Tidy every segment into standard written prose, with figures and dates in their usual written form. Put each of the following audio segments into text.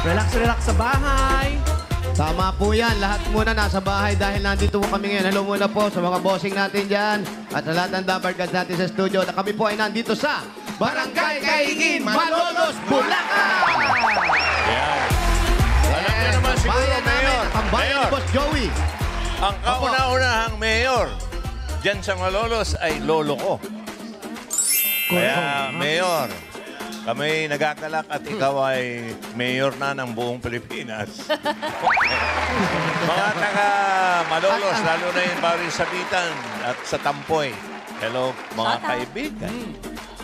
Relax, relax sa bahay. Tama po yan. Lahat muna nasa bahay dahil nandito po kami ngayon. Hello muna po sa mga bossing natin dyan at sa lahat ng dabarkads natin sa studio. Na kami po ay nandito sa Barangay Kaingin, Malolos, Bulacan! Yan. Alam niyo naman siguro, Bayan namin, Mayor. ang bayan ni Boss Joey. Ang kauna-unahang mayor dyan sa Malolos ay lolo ko. Kaya, Mayor, kami nagagalak at ikaw ay mayor na ng buong Pilipinas. Mga taga Malolos, lalo na yung Barrio Sabitan at sa Tampoy. Hello, mga kaibigan.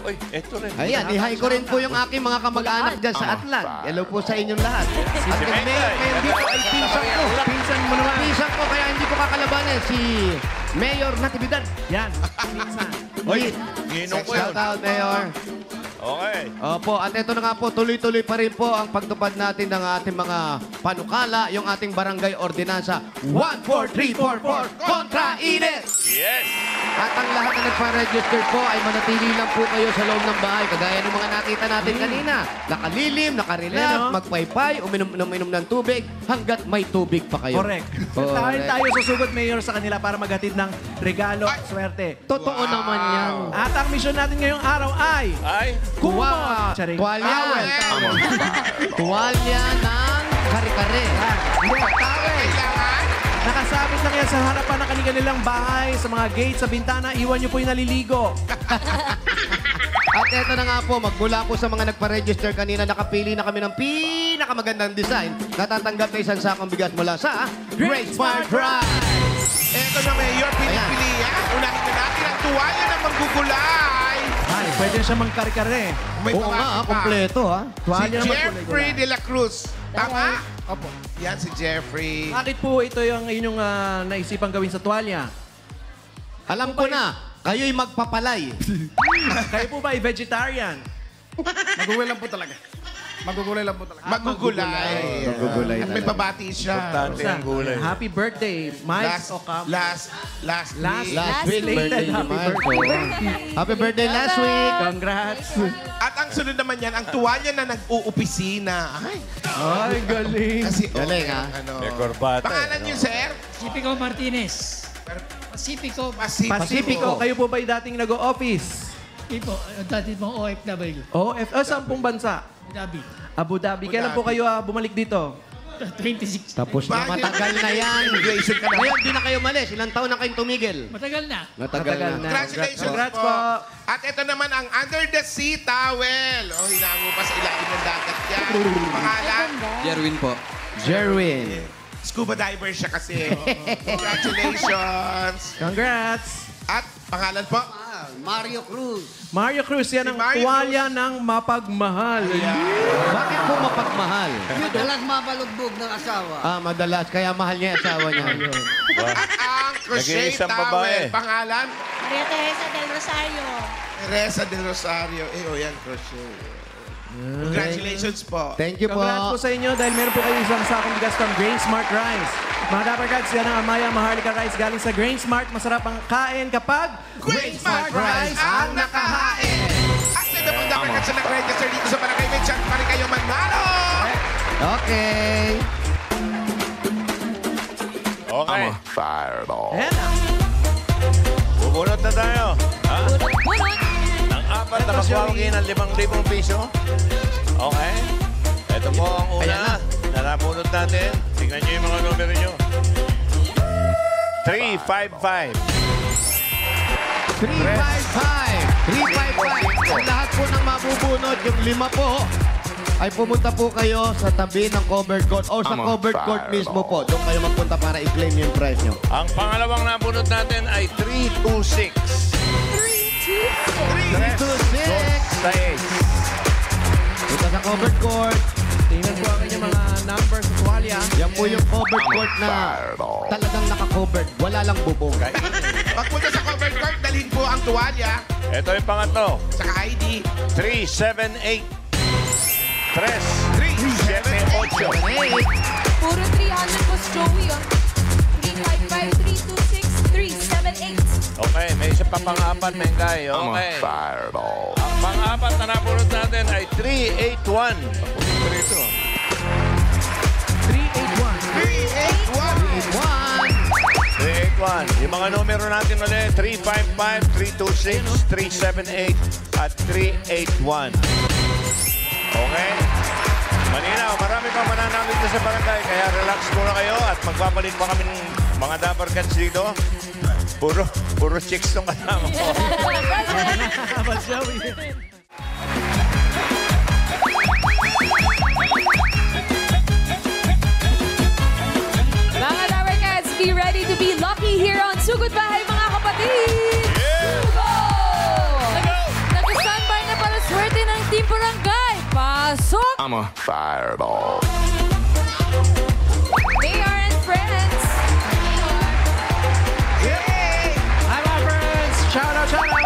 Uy, eto rin. Ayan, ihay ko rin po yung aking mga kamag-anak dyan sa Atlan. Hello po sa inyong lahat. At yung mayor ngayon dito ay pinsan ko. Pinsan mo naman. Pinsan ko, kaya hindi ko kakalabanin si Mayor Natividad. Yan, pinsan. Uy, ginong ko yun. Shout out, Mayor. Okay. Opo, at ito na nga po, tuloy-tuloy pa rin po ang pagtupad natin ng ating mga panukala, yung ating barangay ordinansa 14344 kontra init! Yes! At ang lahat na nagpa-register po ay manatili lang po kayo sa loob ng bahay. Kagaya ng mga nakita natin kanina. Nakalilim, nakarelax, Ayan, oh. magpaypay, uminom ng tubig, hanggat may tubig pa kayo. Correct. Correct. Dahil tayo susugod, Mayor, sa kanila para maghatid ng regalo, swerte. Totoo naman yan. At ang mission natin ngayong araw ay... Ay, Kumot! Charing. Tuwalya. Tuwalya ng kare-kare. Hindi, tawel. Nakasabit lang yan sa harapan ng kanilang bahay, sa mga gate, sa bintana. Iwan niyo po yung naliligo. At eto na nga po, magmula po sa mga nagpa-register kanina, nakapili na kami ng pinakamagandang design. Natatanggap na isang sakong bigas mula sa Great Smart Rice. Eto na, Mayor, pinipilian. Unahin na natin ang tuwalya ng manggugulay. Ay, pwede siya mangkare-kare. May Oo pangalan nga, pa. kompleto ha. Si Tuwalya naman Jeffrey kulay-gulay. de la Cruz. Tama? Opo. Yan si Jeffrey. Bakit po ito yung inyong naisipang gawin sa tuwalya? Alam ko na, kayo'y magpapalay. Kayo po ba ay vegetarian? Magugulay lang po talaga. Magugulay lang po talaga. Magugulay. Magugulay At may talaga. pabati siya. importante ang gulay. Happy birthday, Mike Ocampo. Last Last week. Last week, birthday Belated ni happy Marco. birthday. Happy birthday last week. Congrats. At ang sunod naman yan, ang tuwalya na nag-uupisina. Ay, Ay, galing. kasi Galing, ano. May korbata. Pangalan niyo, sir? Pacifico Martinez. Pacifico. Pacifico, kayo po ba dating nag-o-office? Tipo, dati mong OFW. Saan pong bansa? Gabi. Abu Dhabi. Kailan po kayo bumalik dito? 26. Tapos na, matagal na yan. Immigration ka na. Ngayon, di na kayo malis. Ilang taon na kayong tumigil? Matagal na. Matagal na. Congratulations Congrats po. po. At ito naman ang Under the Sea Towel. Oh, hinango pa sa ilalim ng dagat yan. Pangalan? Jerwin po. Jerwin. Scuba diver siya kasi. Congratulations. Congrats. At pangalan po? Mario Cruz. Mario Cruz, yan Si ang Mario tuwalya ng mapagmahal. Bakit po mapagmahal? Madalas mabalugbog ng asawa. Madalas. Kaya mahal niya yung asawa niya. At ang crochet Nag-iisang towel. babae. Pangalan? Maria Teresa del Rosario. Teresa del Rosario. Yan, crochet. Congratulations po. Thank you po. Congrats po sa inyo dahil meron po kayo isang sakong bigas from Grain Smart Rice. Mga dabarkads, yan ang Amaya Maharlika Rice galing sa Grain Smart. Masarap ang kain kapag Great Smart Rice ang nakahain. At sa iba pong dapat sa nag-register dito sa Barangay Medjan, pa rin kayo manalo. Okay. Okay. Ayan na. Bubunot na tayo. Ha? Bunot! Ang apat na magwawagi ng 5,000 piso. Okay. Ito po ang una na nabunot natin. Tingnan nyo yung mga numero nyo. 355. 355. Ang lahat po ng mabubunot, yung 5 po, ay pumunta po kayo sa tabi ng covered court o sa covered court mismo po. Doon kayo magpunta para i-claim yung prize nyo. Ang pangalawang nabunot natin ay 326. 326. Punta sa covered court. Tingnan po ang inyong mga numbers sa tuwalya. Yan po yung covered court na talagang naka-covered. Wala lang bubong. Pagpunta sa covered court, dalhin po ang tuwalya, Ito yung pangatlo. saka ID. 378. 378. Puro 300 Boss Joey, 355-326-378. Okay, may isa pa pang-apat, Mengay. Okay. Ang pang-apat na napulot natin ay 381. Ito. 381. 381. Yung mga numero natin ulit, 355, 326, 378, at 381. Okay? Maninaw, marami pang mananamit na sa barangay, kaya relax muna kayo at magpapalit pa kami ng mga Dapper Cats dito. Puro chicks tong kasama ko. But Joey. Mga Dapper Cats, be ready to be lucky here on Sugod Bahay, mga kapatid! Go! Nag-standby na para swerte ng Team Barangay. Pasok! I'm a fireball. Mayor and friends. Hi, my friends! Shout out, shout out!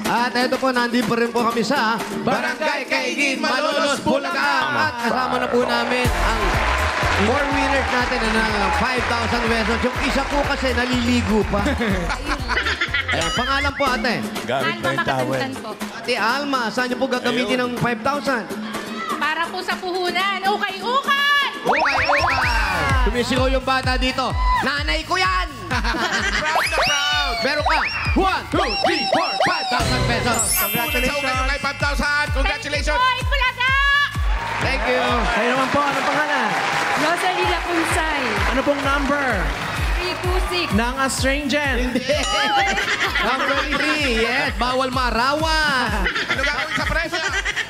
At ito po, nandito pa rin po kami sa Barangay Kaigin, Malolos, Bulacan. At kasama na po namin ang 4 winners natin na ng 5,000 pesos. Yung isa po kasi naliligo pa. Ayan, pangalan po ate. Gamit mo yung towel. Ate Alma, saan niyo po gagamitin ng 5,000? Para po sa puhunan. Ukay-ukay! Okay. Tumisigaw yung bata dito. Nanay ko yan! Proud na proud. Meron ka 1, 2, 3, 4, 5,000 pesos. Congratulations. Kay 5,000. Congratulations. Thank you. Kayo naman po, anong pangalan? Rosalie Lacunsay. Ano pong number? 326. Ng astringent. Number 3, yes. Bawal marawan. Ano gagawin sa premyo?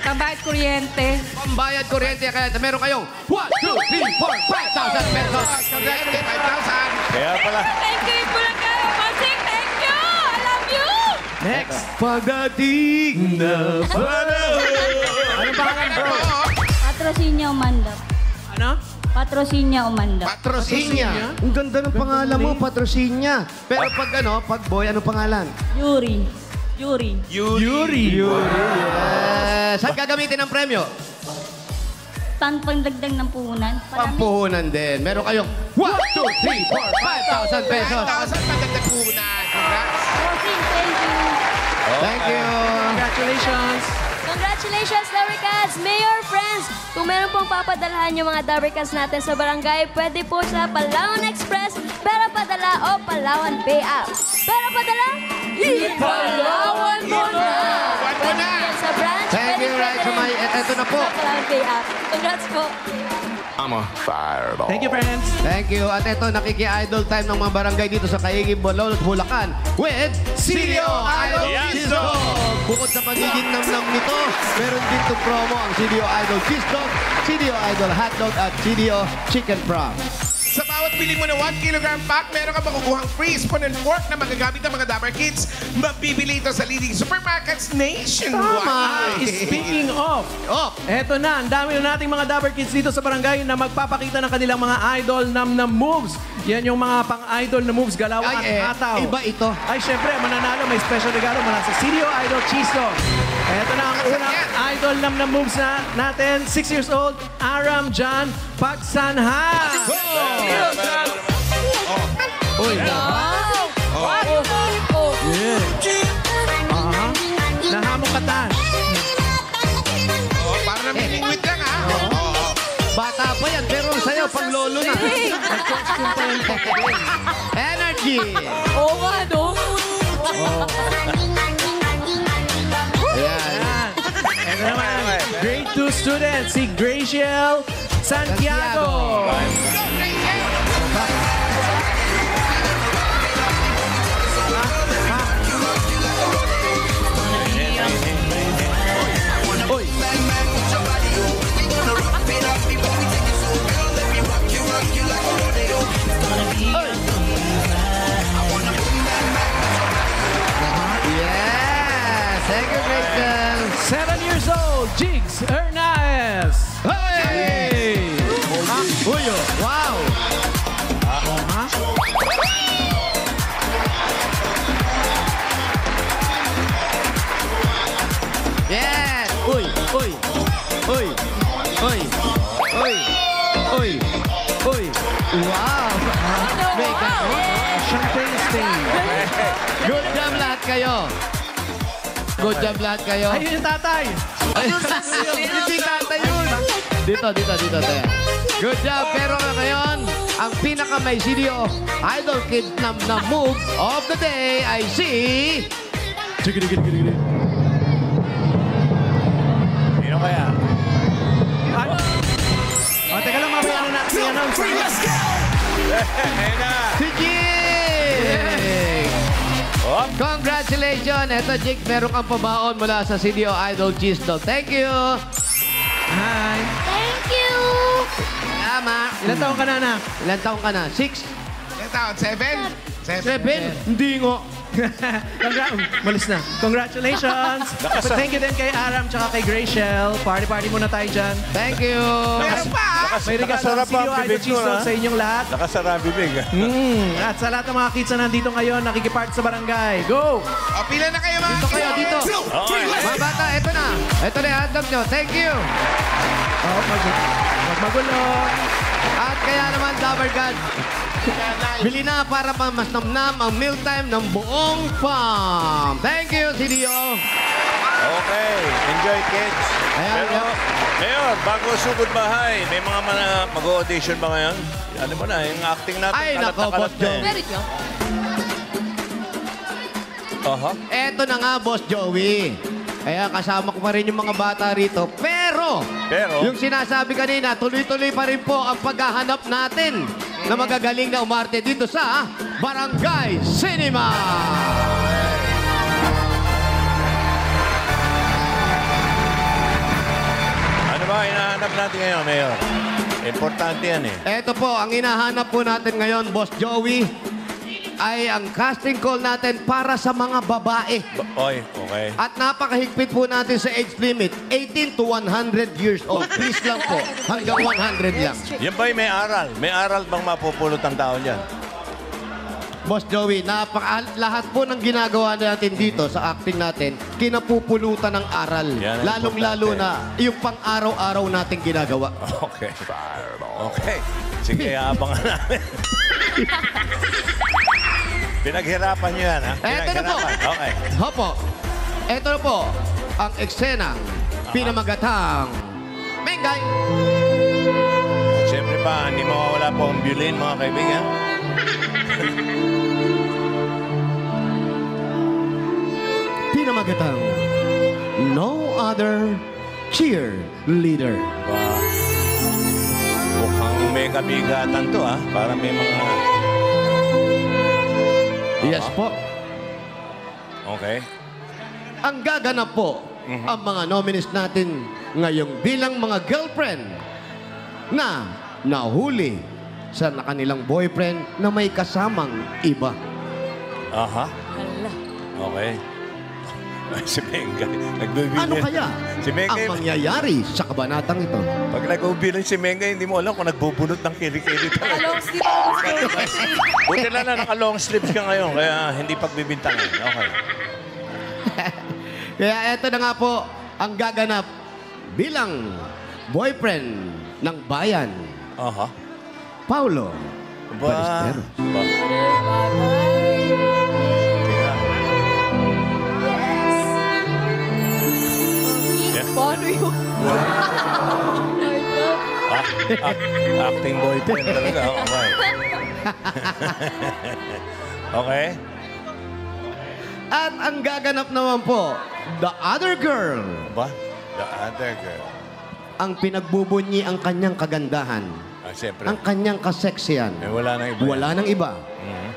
Pambayad kuryente. Pambayad kuryente. Kaya meron kayong 1, 2, 3, 4, 5,000 pesos. Congratulations. 5,000. Kaya pala, Thank you, Bulacan. Pasig, thank you. I love you. Next. Pagdating na Anong pangalan, bro? Patrosinya Umandap. Ano? Patrosinya Umandap. Patrosinya. Ang ganda ng pangalan mo, Patrosinya. Pero pag boy, ano pangalan? Yuri. Yuri. Saan gagamitin ang premyo? Pangdagdag ng puhunan. Pampuhunan din. Meron kayong 1, 2, 3, 4, 5,000 pesos. 5,000 pagdagdag puhunan. Congrats. Thank you. Thank you. Congratulations. Congratulations, Dapper Cats! Mayor, friends! Kung meron pong papadalahan yung mga Dapper Cats natin sa barangay, pwede po sa Palawan Express, Pera Padala o Palawan Payout. Pera Padala? Ipalawan mo na! Pwede yan sa branch, Thank you, right to my... Eto na po. sa Palawan Payout. Congrats po! I'm a fireball. Thank you, friends. Thank you. At ito, nakiki-idol time ng mga barangay dito sa Kaigin, Malolos, Bulacan with CDO Idol Cheese Dog. Bukod sa pagiging namnam nito, meron din itong promo ang CDO Idol Cheese Dog, CDO Idol Hot Dog at CDO Chicken From. Sa bawat bili mo na 1 kilogram pack, meron ka makukuhang free spoon and fork na magagamit ng mga Dapper Kids. Mabibili ito sa leading supermarkets nationwide. Speaking of, eto na, ang dami na nating mga Dapper Kids dito sa barangay na magpapakita ng kanilang mga idol nam moves. Yan yung mga pang-idol na moves, galaw at hataw. Iba ito. Ay, syempre, mananalo, may special regalo mula sa CDO Idol Cheese Dog. Eto na ang unang idol nam moves na natin. 6 years old, Aram John Pagsanha. Uy, Nahamong katas. Para namimingwit lang, ha? bata pa yan, pero ang sayo, pang lolo na. Energy. Oo nga, no? Ayan. Eto naman, grade 2 student, si Graciel Santiago. Uy. Yes. Thank you, Rachel. 7 years old, Jigs Hernaez. Hey! Uy, oh. Wow! Yes! Uy! Uy! Uy! Uy! Uy! Uy! Uy! Wow! May ganon. Champagne stain. Good job lahat kayo. Good job lahat kayo. Ayun yung tatay. Hindi tatay yun. Dito, tayo. Good job. Pero ngayon, ang pinaka may CDO Idol Kid na move of the day ay si... Sino kaya? Teka lang, mamaya na natin i-announce. Ayun na. Si Jig! Oh, Congratulations! Eto, Jig, meron kang pabaon mula sa CDO Idol Cheese Dog. Thank you! Hi. Thank you! Tama. Ilan taong ka na, anak? Ilan taon ka na? 6? Ilang taon? 7? 7? Hindi nga. Malis na. Congratulations! Thank you din kay Aram tsaka kay Graciel. Party muna tayo dyan. Thank you! Meron pa! May regalo nakasarap ang ang CDO Idol bibig Cheese mo, Dog ha? sa inyong lahat. Nakasara bibig. At sa lahat ng mga kids na nandito ngayon, nakikipart sa barangay. Go! O, pila na kayo mga Dito kayo, dito. Okay. Mga bata, ito na. Ito na yung hotdog nyo. Thank you! Huwag magulo. At kaya naman, Dabber God, bili na para pa mas namnam ang mealtime ng buong farm. Thank you, CDO. Okay. Enjoy, kids. Ayan, Pero, Mayor, bago sugod bahay, may mga mag-audition ba ngayon? Ano mo na, yung acting natin. Ay, kalat na nako, kalat Boss na eh. Meron nyo? Aha. Eto na nga, Boss Joey. Kaya kasama ko pa rin yung mga bata rito. Pero, yung sinasabi kanina, tuloy-tuloy pa rin po ang paghahanap natin na magagaling na umarte dito sa Barangay Cinema. Ano ba hinahanap natin ngayon, Mayor? Importante yan eh. Eto po, ang hinahanap po natin ngayon, Boss Joey, ay ang casting call natin para sa mga babae. Oy, okay. At napakahigpit po natin sa age limit, 18 to 100 years old. Please lang po, hanggang 100 lang. Yan ba'y may aral? May aral bang mapupulot ang tao dyan? Boss Joey, lahat po ng ginagawa natin dito sa acting natin, kinapupulutan ng aral. Yan ang Lalong-lalo importante. na yung pang-araw-araw nating ginagawa. Okay. Okay. Sige, abangan namin. Pinaghirapan nyo yan, ha? Eto na po. Pinaghirapan. Okay. Hopo. Eto na po ang eksenang pinamagatang Mengay. Siyempre pa, hindi mawawala po ang violin, mga kaibigan. Pinamagatang No Other Cheerleader. Mukhang may kabigatan to, ha? Para may mga... Yes po. Okay. Ang gaganap po ang mga nominees natin ngayong bilang mga girlfriend na nahuli sa kanilang boyfriend na may kasamang iba. Aha. Okay. Ay, si Mengay. Nagbibilin. Ano kaya Si Mengay. ang mangyayari sa kabanatang ito? Pag nag-ubilin si Mengay, hindi mo alam kung nagbubunot ng kilikili talaga. Long sleeve ako. Buti na naka-long sleeves ka ngayon, kaya hindi pagbibintangan. Okay. Kaya eto na nga po ang gaganap bilang boyfriend ng bayan, Aha. Paulo Ba? Ballesteros. Ba? Yeah. Paano yun? Acting boyfriend talaga. Okay. Okay. At ang gaganap naman po, the other girl, Ba? The other girl. ang pinagbubunyi ang kanyang kagandahan, Siyempre. ang kanyang kaseksiyan. Eh, wala nang iba. Wala nang iba. Mhm.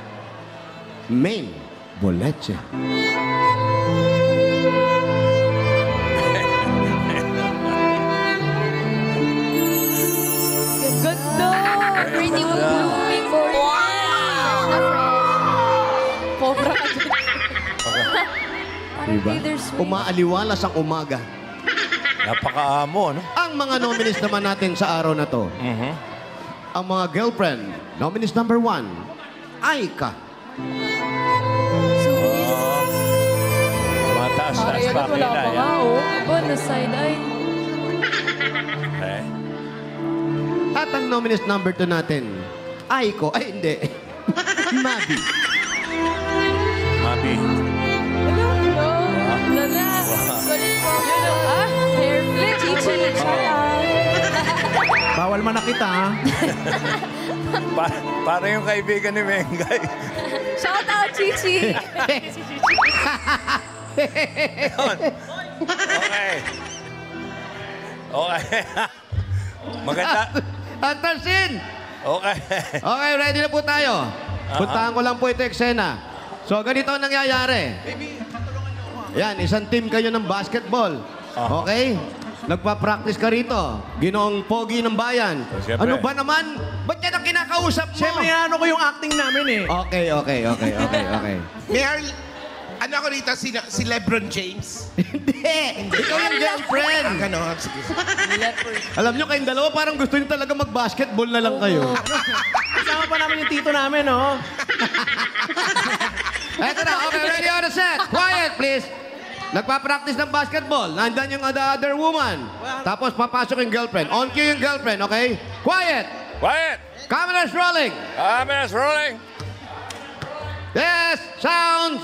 Main Boleche. Ganda! Pretty blooming for Cobra ka dyan. Parang Diba? bittersweet. Umaaliwalas ang umaga. Napaka-amo, no? Ang mga nominees naman natin sa araw na to, Mhm. ang mga girlfriend, nominees number 1, Aika. Mataas Parang na yun, wala pakila pa nga, yan. oh. Aba, na side eye. Okay. At ang nominees number 2 natin, Aiko, ay hindi, Mabi. Mabi. Wala, no. Wala. Galit po. Ah, hair flip. Chichi. Shout out. Bawal Bawal manakit, ha? Para yung kaibigan ni Mengay. Shout out, Chichi! Yun. Okay. Okay. Maganda. Hunter scene! Okay. Okay, ready na po tayo. Puntahan ko lang po ito eksena. So, ganito ang nangyayari. Yan, isang team kayo ng basketball. Okay? Nagpa-practice ka rito. Ginoong pogi ng bayan. Siyempre. Ano ba naman? Ba't yan ang kinakausap mo? Siyempre, ano ko yung acting namin, eh. Okay. Mayor, ano ako rito? Si Lebron James? Hindi! Ikaw yung girlfriend! Ganon. Sige. Alam nyo, kayong dalawa parang gusto nyo talaga mag-basketball na lang kayo. Kasama pa namin yung tito namin, oh. Eto na, okay, ready on the set. Quiet, please. Nagpa-practice ng basketball. Nandyan yung other woman. Tapos papasok yung girlfriend. On cue yung girlfriend, okay? Quiet! Quiet. Camera's rolling. Cameras rolling. Yes, sounds.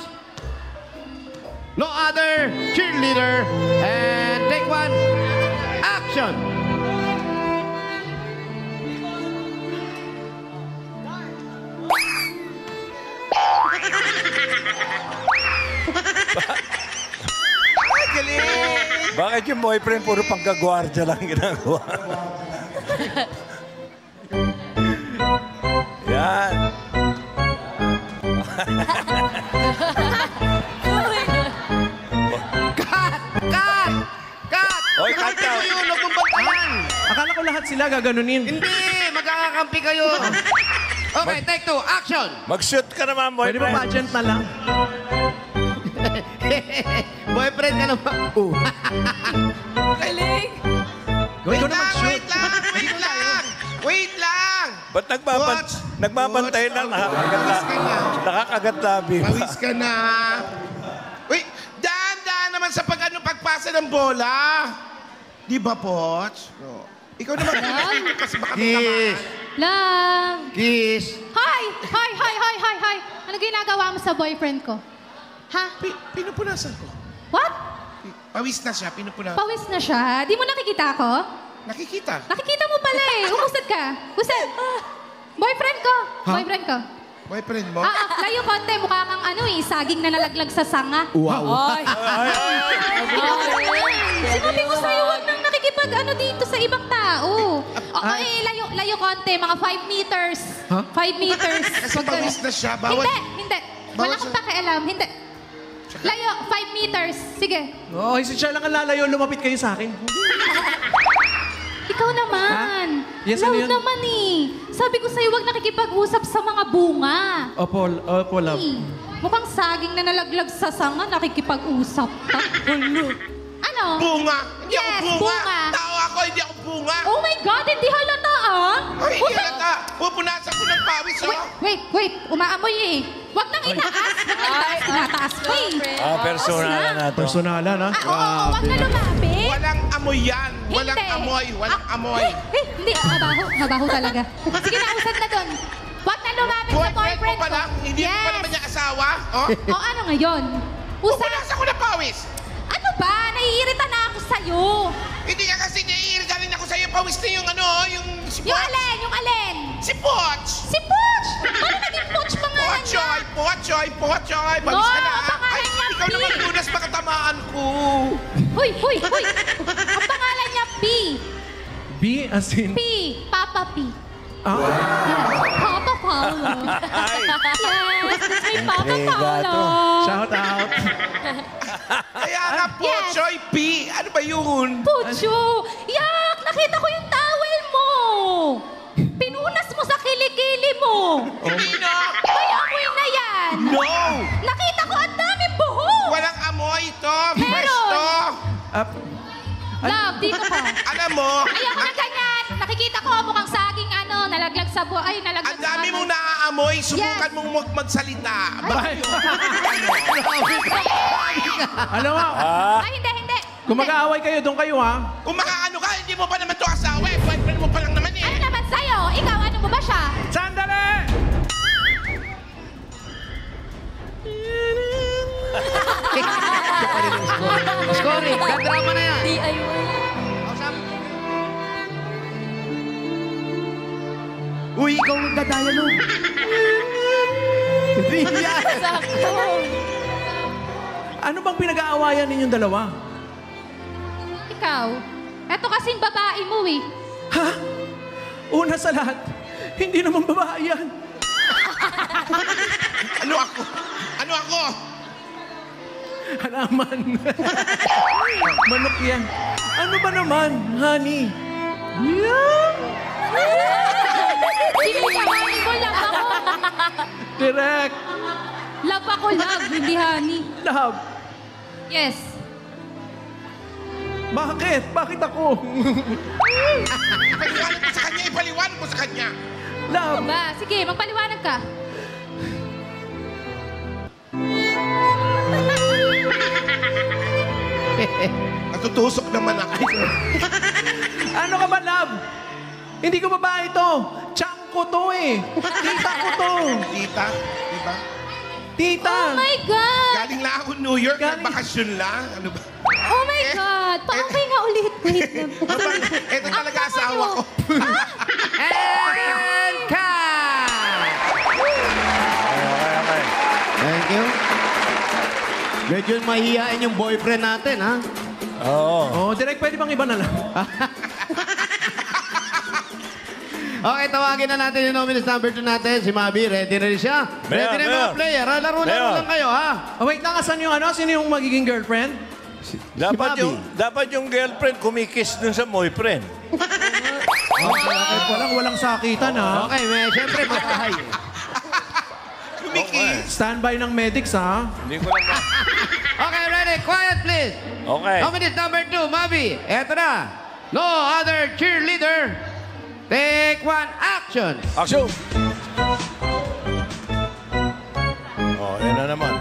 No other cheerleader. And take one. Action. Galing! Bakit yung boyfriend puro pagkagwardya lang ginagawa? Yan. Cut! Oy, cut Nakita daw. mo yun, nagbubantayan. Akala ko lahat sila gaganunin. Hindi, magkakakampi kayo. Okay, take two. Action. Mag-shoot ka naman, Pwede ba boyfriend. pageant na lang? Boyfriend ka naman. Galing! Gawin ko na mag-shoot. Wait lang! Ba't Coach! nagbabantay Coach, lang? pawis ka na. Nakakagat labi. Pawis ka na. Wait, daan naman sa pagpasa ng bola. Di ba, Poch? No. Ikaw naman. Kasi baka Kiss. Lang. Kiss. Hi! Ano ginagawa mo sa boyfriend ko? Ha? Pinupunasan ko. What? Pawis na siya, pinupunasan. Pawis na siya. Di mo nakikita ako? Nakikita. Nakikita mo pala eh. Umusad ka. Usad. Boyfriend ko. Boyfriend ko. Boyfriend mo? Layo konti. Mukha kang saging na nalaglag sa sanga. Wow. Ay! Sinabi ko sa'yo, huwag nang dito sa ibang tao. Layo konti. Mga 5 meters. 5 meters. Kasi pawis na siya. Bawal. Hindi. Wala kang pakialam. Hindi. Layo, 5 meters. Sige. Oh, siya lang ang lalayo. Lumapit kayo sa akin. Ikaw naman. Yes, ano Love yun? naman eh. Sabi ko sa'yo, huwag nakikipag-usap sa mga bunga. Opo, love. Mukhang saging na nalaglag sa sanga, nakikipag-usap ka. Ano? Bunga. Hindi Yes, ako bunga. bunga. Tao ako, hindi ako bunga. Oh my God, hindi halata ah. Ay, hindi halata. Pupunasan ko ng pawis, oh. Wait. Umaamoy eh. Huwag nang itaas. Tinataas ko eh. Personalan na to. Personalan, ha? Oo, huwag na lumapit. Walang amoy yan. Walang Hindi. amoy. Walang amoy. Hindi, mabaho talaga. Sige na, usad na doon. Huwag na lumapit sa Boyfriend mo boyfriend pa lang? ko. Hindi mo pa naman niya asawa? Oh? O ano ngayon? Usad. Pupunasan ko ng pawis. Ano ba? Naiirita na ako sa'yo. Hindi ka kasi naiirita rin ako sa'yo. Pawis na yung si Yung Poch. alin? Yung alin? Si Poch. Si Poch! Paano naging Poch pangalan niya? Pochoy. Pawis ka na. ang pangalan niya, Ikaw P. naman lunas makatamaan ko. Hoy! Ang pangalan niya P. B as in... P. Papa P. Ah? Yes. Papa Paolo. Ay. Yes, that's my Papa Intriga Paolo. to. Shout out. Kaya nga, Pochoy P. Ano ba yun? Pucho! Yak! Nakita ko yung towel mo! Pinunas mo sa kilikili mo! Hindi no. May amoy na yan! No. Nakita ko ang daming buhok! Walang amoy ito. Fresh Meron. to. Love, dito ka. Alam mo, Ayoko na ganyan! Nakikita ko mukhang saging nalaglag sa buhay. Nalaglag ang dami mong naaamoy. Subukan Yes. mong magsalita. Alam mo, Ay, hindi. kung mag-aaway kayo, doon kayo, ha? Kung makaano ka, hindi mo pa naman to asawa eh. Boyfriend mo pa lang naman eh. Ano naman sa'yo? Ikaw, ano mo ba siya? Sandali! Scoring. Kadrama na yan. DIY. Uy, ikaw ang dialogue. Hindi yan. Sakto. Ano bang pinag-aawayan ninyong dalawa? Ikaw, eto kasing babae mo eh. Ha? Una sa lahat, hindi naman babae yan. Ano ako? Ano ako? Halaman. Manok yan. Ano ba naman, honey? Yeah. Hindi ka honey mo, love ako. Direct. Love ako, love, hindi honey. Love. Yes. Bakit? Bakit ako? Ipaliwanag mo sa kanya, ipaliwanag mo sa kanya. Love. Ano ba? Sige, magpaliwanag ka. Natutusok naman ako. Ano ka ba, love? Hindi ko babae to. Chang ko to eh. Tita ko to. Tita, di ba? Tita. Oh my God! Galing lang ako New York, Galing- nagbakasyon lang. Ano ba? Oh my God! Paambay nga ulit. Wait lang. Ito talaga asawa ko. And cut! Okay. Thank you. Medyo mahihain yung boyfriend natin, ha? Oo. Oh, direct, pwede bang iba na lang? Okay, tawagin na natin yung nominees number 2 natin. Si Mabi, ready na rin siya. Ready na yung mga Mayor. player, ha? Laro lang kayo, ha? Oh, wait lang, asan yung ano? Sino yung magiging girlfriend? Dapat yung girlfriend kumikiss dun sa boyfriend. Okay, walang sakitan ha. Okay, siyempre, magkahay. Kumikiss. Standby ng medics ha. Hindi ko lang... Okay, ready? Quiet, please. Okay. Nominees number 2, Mabi. Eto na. No other cheerleader. Take one, action. Action! Oh, yan na naman.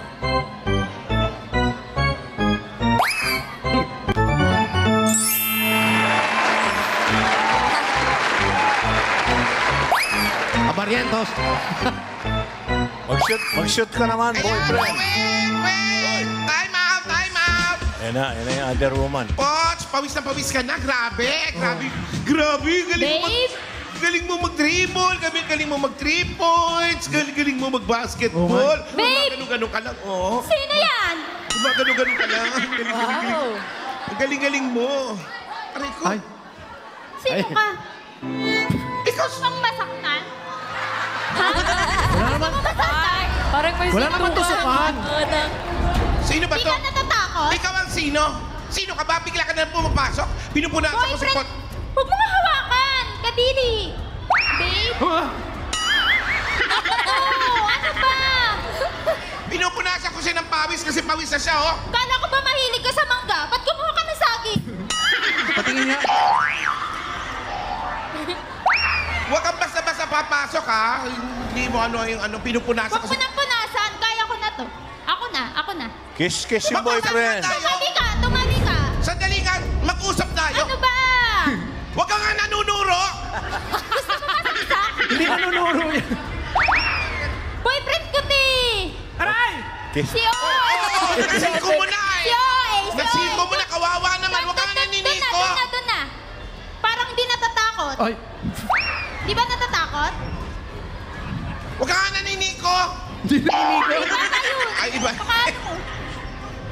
Abarientos. Mag-shoot ka naman, Ayan, boyfriend. wait! Time out, time out! Yan na yung other woman. Poch, pawis na pawis ka na. Grabe, grabe. Grabe, Babe? galing mo mag-dribble, galing mo mag-3 points, galing mo mag-basketball. Babe! Ganun-ganun ka lang, oh. Sino yan? Ganun-ganun ka lang. Galing-galing. Ang galing-galing mo. Aray ko. Ay, Sino ka? Ikaw, Pang masaktan? Ha? wala naman. Masaktan? Parang may Wala naman tusukan. sino ba Hindi to? ka natatakot? Ikaw ang sino? Sino ka ba? Bigla ka na pumapasok? Pinupunasan ko sa Boyfriend! pot. Huwag mo hawakan! Kadiri! Babe? Huh? Oh, ano ba? Pinupunasan ko siya ng pawis kasi pawis na siya, oh. Kala ko ba mahilig ka sa mangga? Ba't kumuha ka ng saging? Patingin niya. Huwag kang basta-basta papasok, ha? Hindi mo yung pinupunasan Huwag ko mo nang punasan. Kaya ko na to. Ako na. Kiss yung Mag-usap boyfriend. na tayo. Tumabi ka. Sandali nga, mag-usap tayo. Ano ba? Huwag ka nga nanunuro. Hindi ka nunuro yan. Boyfriend ko, te. Aray! Kiss. Si Oy. Nasiko mo na, Si eh. Oy. Nasiko mo na, kawawa naman. Huwag ka nga naniniko. Doon na. Parang hindi natatakot. Ay, Di ba natatakot? Huwag ka nga naniniko. hindi na inigo. Iba ka yun. Ay, iba. Baka ano?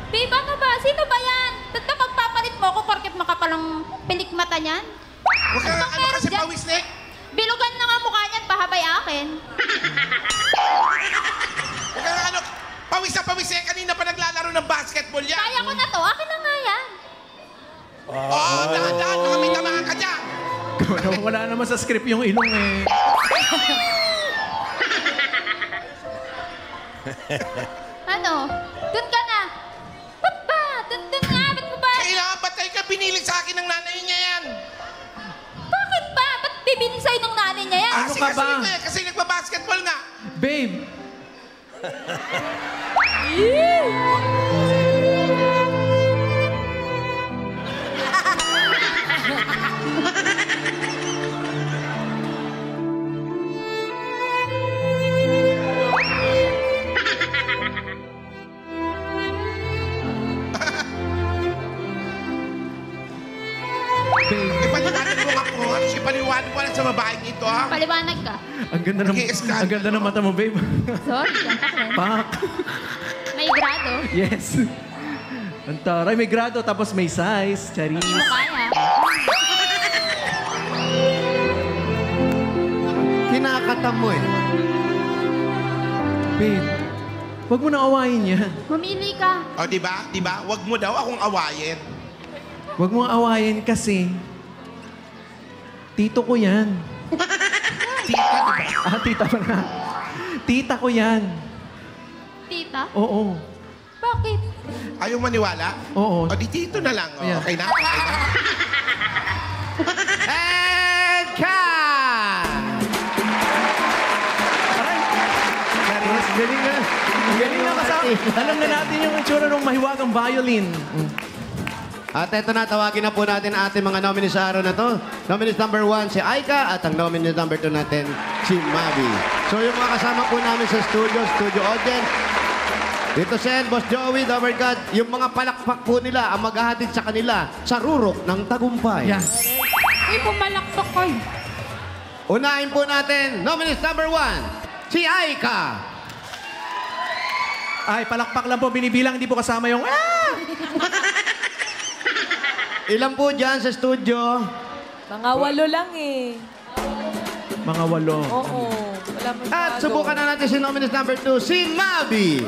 Babe, ano ba? Sino ba yan? Ba't ba magpapalit mo ako porket makapalang pilik mata niyan? Huwag ka nga, Ano meron kasi dyan? pawis na, eh. Bilugan na nga mukha niyan, pahabay akin. Huwag ka nga, pawis na pawis, eh. Kanina pa naglalaro ng basketball yan. Kaya ko na to. Akin na nga yan. Oh, dahan-dahan, baka may tamaan ka dyan. Wala naman sa script yung ilong eh. Ano? Doon ka na. Ba't ba? Doon nga. Ba't mo ba? Kailangan patay ka, pinilig sa akin ng nanay niya yan. Bakit ba? Ba't bibili sa'yo ng nanay niya yan? Ano ka ba? Kasi nagbabasketball nga. Babe, Ipaliwanag mo nga po, paliwanag sa babaeng ito, ha? Paliwanag ka. Ang ganda ng mata mo, babe. Sorry, gantak rin. Pak. May grado. Yes. Ang taray, may grado tapos may size. Charis. Hindi mo kaya. Kinakatam mo eh. Babe, wag mo na awayin yan. Mamili ka. O, diba? Diba? Huwag mo daw akong awayin. Wag mo awayin kasi tito ko yan. Tita, diba? Tita pala. Tita ko yan. Tita? Oo. Bakit? Ayaw maniwala? Oo. O, di tito na lang. O, Yeah. okay na? Okay na? And Charis, galing na. Galing na kasama. Alam na natin yung itsura ng mahiwagang violin. At eto na, tawagin na po natin ang ating mga nominees sa araw na to. Nominees number 1, si Aika. At ang nominees number 2 natin, si Mavi. So yung mga kasama po namin sa studio audience, dito Sen, Boss Joey, Dabber God, yung mga palakpak po nila ang maghahatid sa kanila sa rurok ng tagumpay. Yeah. Uy, pumalakpak kayo. Unahin po natin, nominees number 1, si Aika. Ay, palakpak lang po. Binibilang, hindi po kasama yung... Ilan po dyan sa studio? Mga 8 lang eh. Mga 8. Oo. Wala masyado. At subukan na natin si nominees number 2, si Mavi.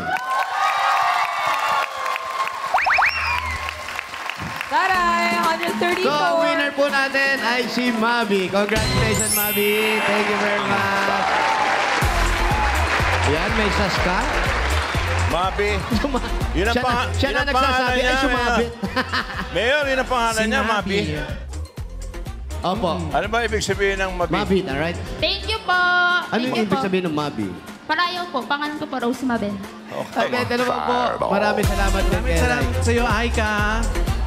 Taray! 134. So, ang winner po natin ay si Mavi. Congratulations, Mavi. Thank you very much. Yan, may sas ka. Mabi. Yun ang Siya na nagsasabi ay sumabit. Mayor, yun ang pangalan niya, Mabi. Opo. Ano ba ibig sabihin ng Mabi? Mavi, alright? Thank you po. Ano Thank yung you ibig po. sabihin ng Mavi? Parayaw po. Pangalan ko po, Rose Mabel. Okay, ito naman po. Maraming salamat din. Maraming salamat sa iyo, Aika.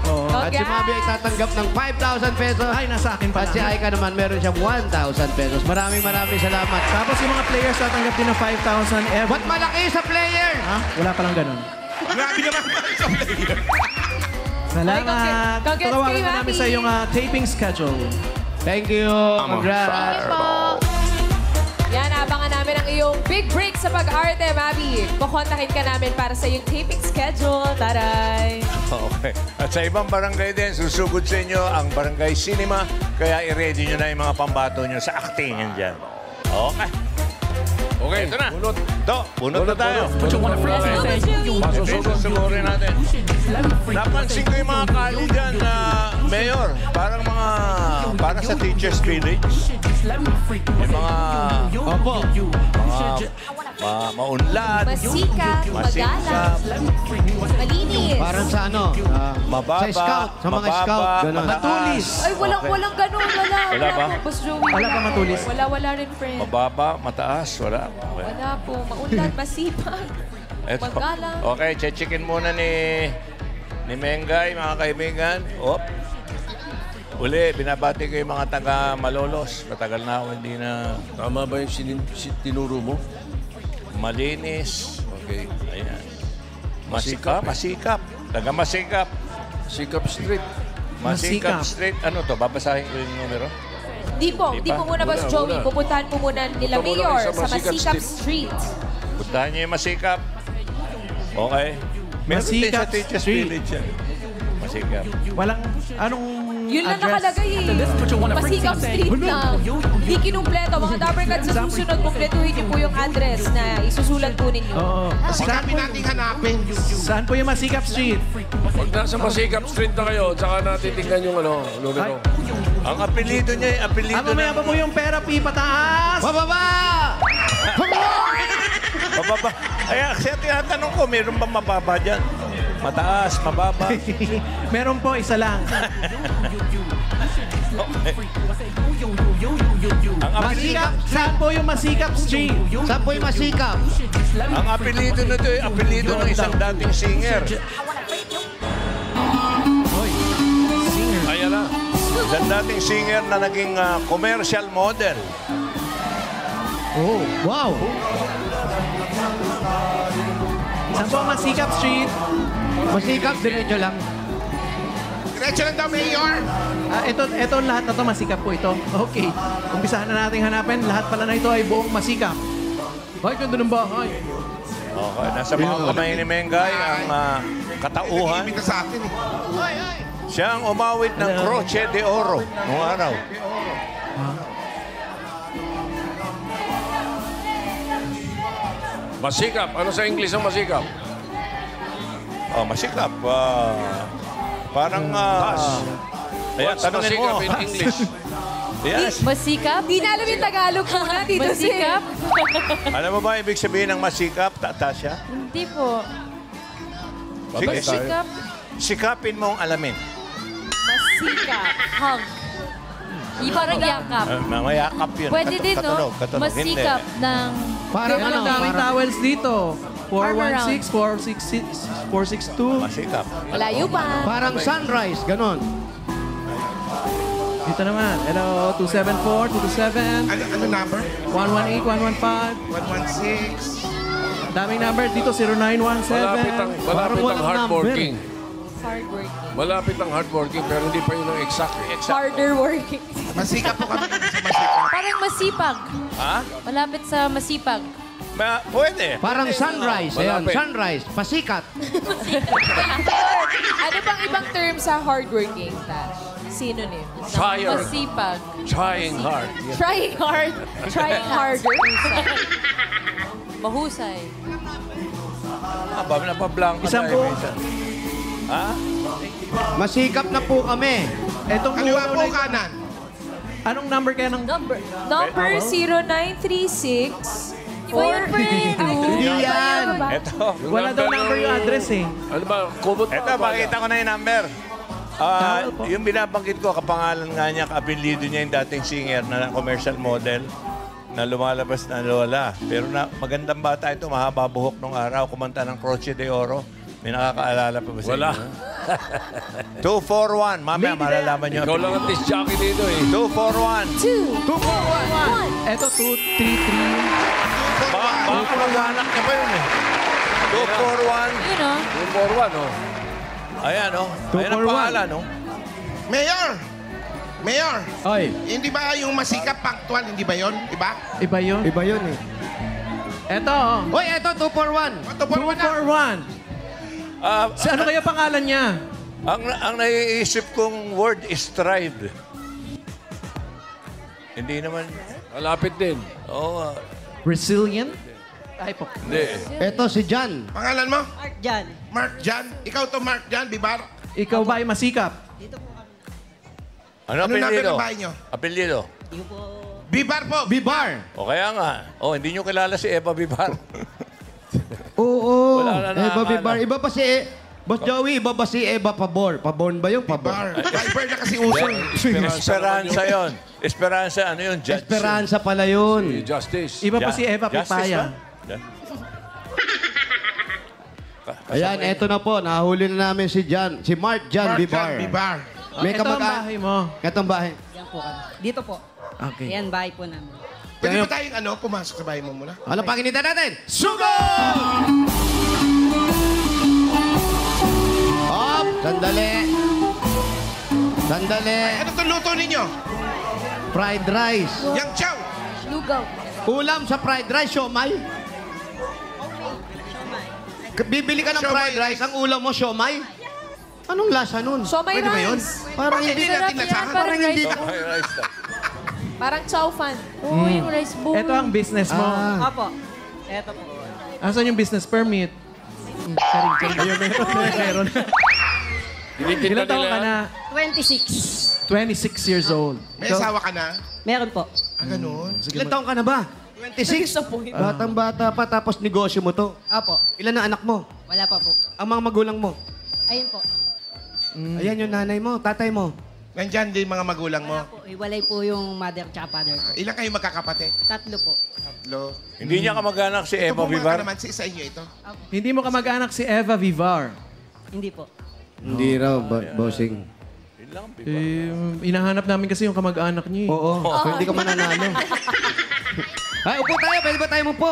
Oh. At si Mavi ay tatanggap ng 5,000 pesos. Ay, nasa akin pala. At si Aika naman, meron siyang 1,000 pesos. Maraming salamat. Tapos yung mga players tatanggap din ng 5,000 every... Ba't malaki sa player? Ha? Wala palang ganun. Grabe naman sa player. Salamat. Congrats Tawagan kay na namin Mami. sa iyong taping schedule. Thank you. Congrats. Thank you po. Yan, abangan namin ang iyong big break sa pag-arte, Mavi. Kukontakin ka namin para sa iyong taping schedule. Taray! Okay. At sa ibang barangay din, susugod sa inyo ang Barangay Cinema. Kaya i-ready nyo na yung mga pambato nyo sa actingan dyan. Okay. Okay, ito na. Bunot na tayo. Susugurin natin. Napansin ko yung mga kali dyan na mayor. Parang sa Teachers Village. Yung mga... Opo. Maunlad. Masikat, magalang, malinis. Parang sa ano? Mababa, Sa scout. Sa mga mababa, scout. Ganun. Matulis. Ay, walang ganun. Wala ba? po, Boss Joey. Wala ba matulis? Wala rin, friend. Mababa, mataas, wala. Wala po. Maunlad, masipag. Eto. Magalang. Okay, checkin muna ni Mengay, mga kaibigan. Uli, binabati ko yung mga taga Malolos. Matagal na ako, hindi na... Tama ba yung tinuro mo? Malinis. Okay, ayan. Masikap. Taga Masikap. Sikap Street. Masikap Masikap. Street. Ano to? Babasahin ko yung numero? Di po muna, Boss Joey. Wala. Pupuntahan po muna nila Punta muna Mayor kayo sa sa Masikap Masikap Street. Puntahan niyo yung Masikap. Okay. Meron din sa Masikap Teachers Street. Village yan. Masikap. Walang... Anong Yun lang address? nakalagay eh. Masikap Street lang. Di kinumpleto. Mga Dapper Cats sa susunod, kumpletuhin niyo po yung address na isusulat po ninyo. Oo. Sabi nating hanapin. Saan po yung Masikap Street? Pag nasa Masikap Street na kayo, tsaka natin tingnan yung numero. Ang apelido niya, yung apelido Mamaya pa po yung pera, pataas! Bababa! Mababa. Ay, kasi tinatanong ko, meron ba mababa dyan? Mataas, mababa. Meron po, isa lang. Ang apelido, Masikap, saan po yung Masikap Street? Saan po yung masikap? ang apelido na ito, apelido ng isang dating singer. Ayan na. Isang dating singer na naging commercial model. Oh, wow. Saan po ang Masikap Street? Masikap, diretso lang. Diretso lang daw, Mayor. Ito lahat na to masikap po ito. Okay. Umpisahan na natin hanapin. Lahat pala na ito ay buong masikap. Ay, ganda ng bahay. Okay, nasa mga kamay ni Mengay ang katauhan. Nag-iimita sa atin eh. Siya ang umawit ng Croce de Oro noong araw. Masikap. Ano sa English ang masikap? Oh, masikap. Parang... ayan, What's tanongin masikap mo. in English? Yes. Masikap? Di na alam yung Tagalog ko na dito. Masikap? Alam mo ba ibig sabihin ng masikap, Tasya? Hindi po. Sige, Masikap? sikapin mong alamin. Masikap. Hug. Parang yakap. Mayakap yun. Pwede din, no? Katunog. Masikap ng... Parang Kaya ang daming towels dito. 416, 466, 462. Masikap. Malayo pa. Parang sunrise, ganon. Dito naman. Hello, 274, 227, Ano number? 118, 115. 116. Daming number dito, 0917. Malapit ang walang hardworking. Hardworking. Malapit ang hardworking, pero hindi pa yun ang exact. Harder working. Masikap po kami sa masikap. Parang masipag. Ha? Malapit sa masipag. Pwede. Parang sunrise. Ayan, Malapit. sunrise. Pasikat. Ano bang ibang term sa hardworking, Tash? Synonym. Tired. Masipag. Trying hard. Trying hard. Trying harder. Mahusay. Napablanko Isang tayo po. minsan. Ha? Masikap na po kami. Etong Kaliwa po ulo na- kanan. Anong number kaya ng... Number. Number 0936. Hindi yan. Ito. Wala daw number yung address eh. Ano ba? Kumot Ito, pakita ko na yung number. Yung binabanggit ko, kapangalan nga niya, kaapelido niya yung dating singer na commercial model na lumalabas na lola. Pero magandang bata ito, mahaba buhok nung araw, kumanta ng Croce de Oro. May nakakaalala pa ba sa Wala. inyo? 241. Mamaya, malalaman niyo. Ikaw lang ang disc jockey dito eh. 241. 241. Ito, 233. Baka mag-anak niya pa yun eh. 241. Yun, no? 241, oh. Ayan, oh. Ayan ang pangalan, oh. Mayor! Mayor! Oy, Hindi ba yung masikap punctual? Hindi ba yun? Diba? iba yun. Iba yun eh. Ito, oh. Hoy, eto, 241. Ito po na. 241. Ano kaya pangalan niya? Ang naiisip kong word is strive. Hindi naman. Malapit din. Oo. Resilient? Ay po. Hindi. Eto, si Jan. Pangalan mo? Mark Jan. Mark Jan. Ikaw to Mark Jan, Bibar. Ikaw ba ay masikap? Ano Ano number apelyido? ng bahay niyo? Apelyido. Bibar po. Bibar. O kaya nga. O, hindi nyo kilala si Eva Bibar. Oo. Wala na Eva nakakala. Bibar. Iba pa si... Boss Joey, iba ba si Eva Pabor? Paborn ba yung Pabor? Bar. Viber na kasi uso. Esperanza yon. Esperanza, ano yun? Judge. Esperanza pala yun. Justice. Iba pa si Eva Justice Pipaya. ba? Ayan, eto na po. Nahuli na namin si Jan. Si Mark Jan Mark Bibar. Jan, Bibar. May Ito ang kamag-anak. bahay mo. Etong bahay. Yan po kami. Dito po. Okay. Yan, bahay po namin. Pwede ba tayong pumasok sa bahay mo muna? Ano panginitan natin? Sugo! Hop! Sandali. Sandali. Ano itong luto ninyo? Fried rice. Yang chow. Lugaw. Ulam sa fried rice, siomay. Bibili ka ng Siomay. fried rice, ang ulam mo, siomay? Anong lasa nun? Siomay Pwede ba yun? rice. Parang Bakit hindi hindi natin Sarap yan, nasahan? parang hindi rice. Okay, rice na. Parang chow fan. Oo, yung rice bowl. Ito ang business mo. Opo. Eto po. Asan yung business permit? Charing. Ayun, meron. Tinitinda Ilan taon nila ka yan. na? 26. 26 years old. May asawa ka na? Meron po. Ganun. Ilan taong ka na ba? 26? Batang-bata pa, tapos negosyo mo to. Opo. Ilan na anak mo? Wala pa po. Ang mga magulang mo? Ayun po. Ayan yung nanay mo, tatay mo. Nandyan din mga magulang mo. Wala po. Iwalay po yung mother tsaka father ko. Ilan kayo magkakapatid? 3 po. Tatlo. Hindi niya kamag-anak si Ito Eva po mga Bibar. naman sa inyo ito. Hindi mo kamag-anak si Eva Vivar. Hindi po. Hindi raw, bossing. Yun lang, Bibar. Hinahanap namin kasi yung kamag-anak niya. Oo, so hindi ka mananalo. Ay, upo tayo. Pwede ba tayo mupo?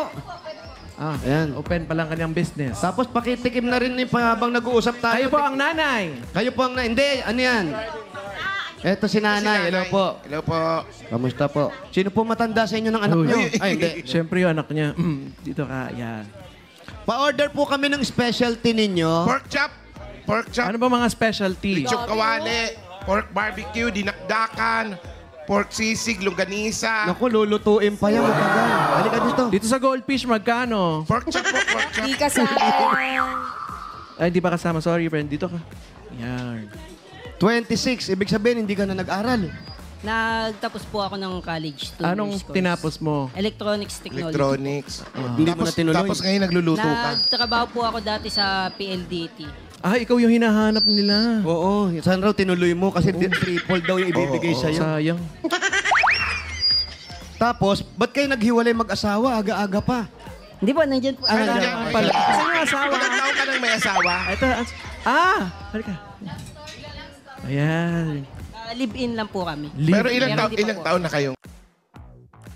Ayan. Open pa lang kanyang business. Tapos pakitikim na rin habang nag-uusap tayo. Kayo po ang nanay. Kayo po ang Hindi, ano yan? Eto si nanay. Hello po. Hello po. Kamusta po? Sino po matanda sa inyo ng anak nyo? Ay, hindi. Siyempre yung anak niya. Dito ka, yan. Pa-order po kami ng specialty ninyo. Pork chop. Pork chop. Ano ba mga specialty? Lechong kawali. Pork barbecue. Dinakdakan. Pork sisig. Longganisa. Naku, lulutuin pa yan. Matagal. Halika dito. Dito sa Goldfish, magkano? Pork chop po. Pork chop. Di ka sa... Ay, di ba kasama? Sorry, friend. Dito ka. Yan. 26. Ibig sabihin, hindi ka na nag-aral. Nagtapos po ako ng college. Anong tinapos mo? Electronics Technology. Electronics. Hindi mo na tinuloy. Tapos ngayon nagluluto ka. Nagtrabaho po ako dati sa PLDT. Ah, ikaw yung hinahanap nila. Oo. Saan raw tinuloy mo? Kasi triple daw yung ibibigay sa'yo. Sayang. Tapos, ba't kayo naghiwalay mag-asawa? Aga-aga pa. Hindi po, nandiyan po. Nandiyan pala. Saan yung asawa? Ilang taon ka nang may asawa? Ito. Halika. Ayan. Live-in lang po kami. Pero ilang hindi pa po. taon na kayong?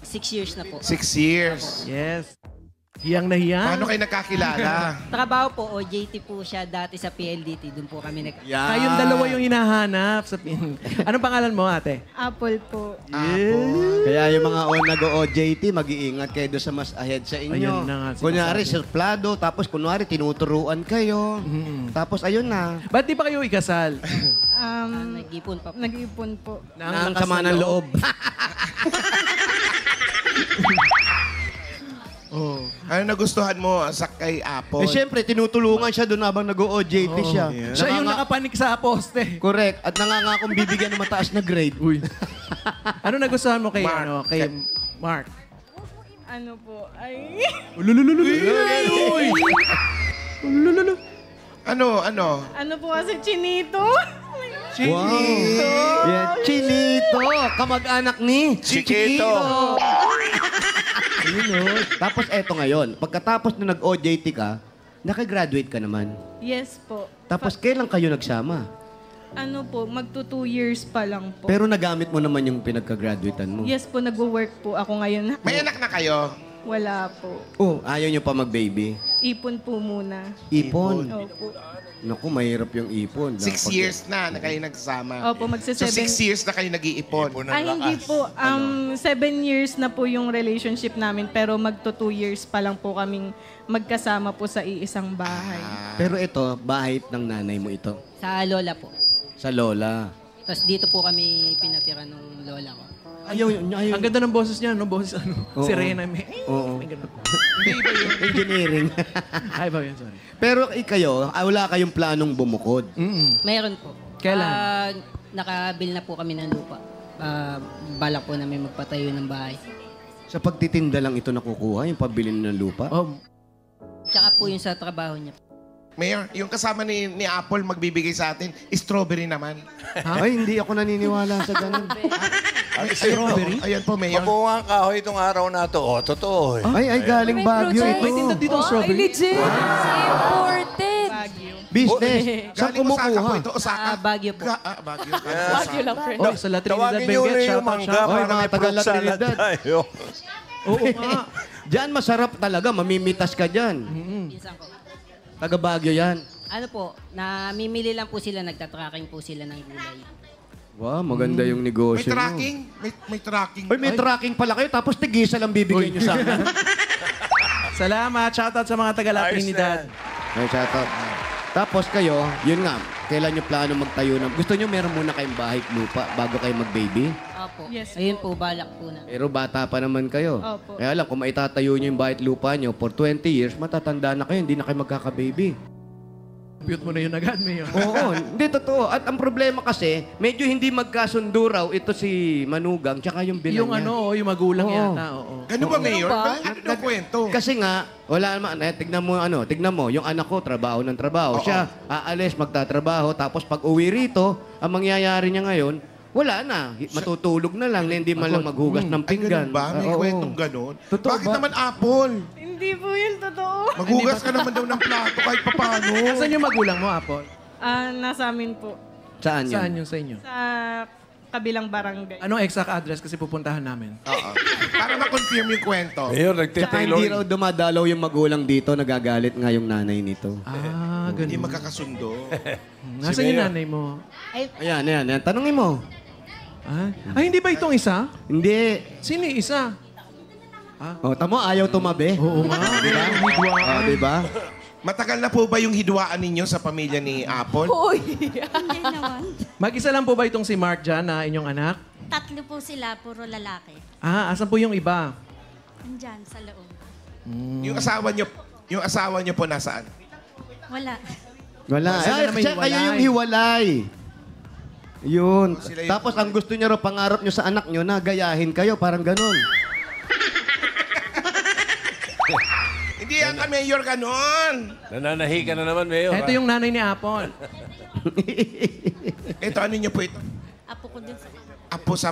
6 years na po. 6 years. Yes. Hiyang na hiyang. Paano kayo nakakilala? Trabaho po, OJT po siya dati sa PLDT. Doon po kami nag... Kayong dalawa yung hinahanap. Anong pangalan mo, ate? Apple po. Kaya yung mga nag-OJT, mag-iingat kayo doon sa mas ahead sa inyo. Ayun na nga, Kunyari, suplado, tapos kunwari, tinuturuan kayo. Tapos ayun na. Ba't di pa kayo ikasal? Nag-ipon pa po. Nag-ipon po. Ang sama ng loob. Ano nagustuhan mo sa kay Apple? Eh, syempre, tinutulungan siya doon habang nag-OJT siya. Siya yung nakapanik sa poste. Correct. At nangangakong bibigyan ng mataas na grade. Uy. Ano nagustuhan mo kay, Mark. kay Mark? Ano po? Ay. Ano? Ano po kasi chinito? Chinito. Yeah, Chinito. Kamag-anak ni Chiquito. Tapos eto ngayon, pagkatapos na nag-OJT ka, nakagraduate ka naman. Yes po. Tapos kailan kayo nagsama? Ano po, magto 2 years pa lang po. Pero nagamit mo naman yung pinagka-graduatean mo. Yes po, nagwo-work po ako ngayon. May anak na kayo? Wala po. Oh, ayaw nyo pa mag-baby? Ipon po muna. Ipon? Opo. Naku, mahirap yung ipon. 6 years na kayo nagsama. Opo, So 6 years na kayo nag-iipon. Ay, hindi po. 7 years na po yung relationship namin, pero magto 2 years pa lang po kaming magkasama po sa iisang bahay. Pero ito, bahay ng nanay mo ito? Sa lola po. Sa lola. Tapos dito po kami pinatira nung lola ko. Ayaw. Ang ganda ng boses niya, no? Boses Oo. Sirena. Oo. May ganun. Engineering. Ay, ba yun? Sorry. Pero kayo, wala kayong planong bumukod? Mayroon po. Kailan? Nakabil na po kami ng lupa. Balak po namin magpatayo ng bahay. Sa pagtitinda lang ito nakukuha, yung pabili ng lupa? Tsaka po yung sa trabaho niya. Mayor, yung kasama ni Apple magbibigay sa atin, strawberry naman. Ay, hindi ako naniniwala sa ganun. Strawberry? Ayan po, Mayor. Mabuha ang kahoy itong araw na to. Oh, totoo. Ay, galing Baguio ito. May tinda dito ang Ay, strawberry. legit. Imported. Business. Saan Galing Osaka po kumukuha? ito, Osaka. Baguio po. Baguio. Bagyo lang, friend. Oh, sa La Trinidad, Tawagin nyo Benguet. ulit Shout yung out, mangga shout out. Oy, para mga may taga fruit La salad Trinidad. tayo. Oo nga. Diyan masarap talaga, mamimitas ka dyan. Pinsan ko. Taga Baguio yan. Ano po, namimili lang po sila, nagtatracking po sila ng gulay. Wow, maganda yung May negosyo mo. tracking? May tracking. Oy, may tracking pala kayo, tapos tigisa lang bibigay nyo sa akin. Salamat. Shout out sa mga taga La Trinidad. Ay, shout out. Tapos kayo, yun nga, kailan nyo plano magtayo ng... Gusto nyo meron muna kayong bahay at lupa bago kayo mag-baby? Opo. Yes po. Ayun po, balak po na. Pero bata pa naman kayo. Opo. Kaya alam, kung maitatayo nyo yung bahay at lupa nyo, for 20 years, matatanda na kayo, hindi na kayo magkaka-baby. Piyot mo na yun agad, Mayor. Oo, hindi totoo. At ang problema kasi, medyo hindi magkasundo raw ito si Manugang tsaka yung bilang Yung niya. yung magulang Oo. yata. Oo. Ganun ba, Mayor? Ano yung kwento? Kasi nga, wala naman, tignan mo, yung anak ko, trabaho ng trabaho. Oo. Siya, aalis, magtatrabaho, tapos pag uwi rito, ang mangyayari niya ngayon, wala na. Matutulog na lang, na hindi man lang maghugas ng Ay, pinggan. ganun ba? May Oo. kwentong ganun? Totoo Bakit ba? naman Apple? Hindi po yun totoo. Maghugas ka naman daw ng plato kahit papano. Nasaan yung magulang mo, Apple? Nasa amin po. Saan yun? Saan yung sa inyo? Sa kabilang barangay. Anong exact address kasi pupuntahan namin? Oo. Para ma-confirm yung kwento. Mayor, Tsaka nagtitailor. hindi raw dumadalaw yung magulang dito, nagagalit nga yung nanay nito. Ah, Hindi ganun. magkakasundo. Nasaan yung nanay mo? Ayan. Tanungin mo. Ay, hindi ba itong isa? Hindi. Sino yung isa? O, tamo, ayaw tumabi. Oo nga. Diba? O, diba? Matagal na po ba yung hidwaan ninyo sa pamilya ni Apple? Uy! Hindi naman. Mag-isa lang po ba itong si Mark dyan na inyong anak? Tatlo po sila, puro lalaki. Asan po yung iba? Andyan, sa loob. Yung asawa niyo po nasaan? Wala. Wala. Sila Ay, na may siya, kayo hiwalay. yung hiwalay. Yun. Sila yung- Tapos ang gusto niyo raw, pangarap niyo sa anak niyo na gayahin kayo, parang ganun. Hindi yan ka, Mayor, ganon. Nananahi ka na naman, Mayor. Ito yung nanay ni Apple. Ito, ano niyo po ito? Apo ko din sa...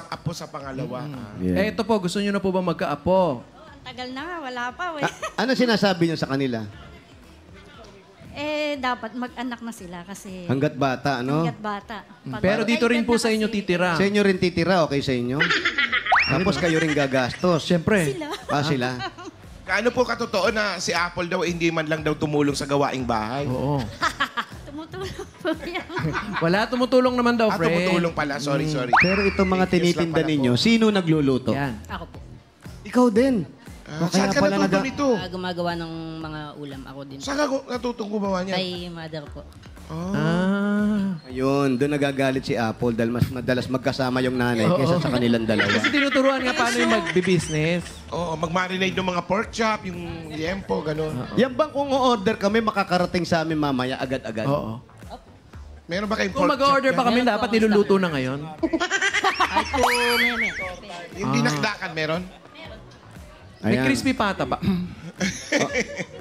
Apo sa pangalawa. Ito po, gusto nyo na po ba magkaapo? Ang tagal na nga, wala pa. Ano sinasabi niyo sa kanila? Dapat mag-anak na sila kasi... Hanggat bata, ano? Hanggat bata. Pag- Pero dito rin po sa inyo kasi- titira. Sa inyo rin titira, okay sa inyo? Tapos kayo rin gagastos. Siyempre. Sila. Kaano po katotoo na si Apple daw hindi man lang daw tumulong sa gawaing bahay? Oo. Tumutulong po yan. Wala, tumutulong naman daw, friend. Tumutulong pala. Sorry. Pero itong mga Fake news lang tinitinda pala ninyo, sino nagluluto? Yan. Ako po. Ikaw din. Saan ka natuto nito? Gumagawa ng mga ulam. Ako din. Saan ka natutong gumawa niya? Kay mother po. Ayun, doon nagagalit si Apple dahil mas madalas magkasama yung nanay kaysa sa kanilang dalawa. Kasi tinuturuan nga paano yung magbi-business. Oo, mag-marinate ng mga pork chop, yung liempo, gano'n. Yan bang kung o-order kami, makakarating sa amin mamaya agad-agad? Oo. Meron ba kayong Kung pork mag-order chop? pa kami, dapat niluluto na ngayon. Ay po, meme. Yung dinakdakan, meron? May Ayan. crispy pata ba?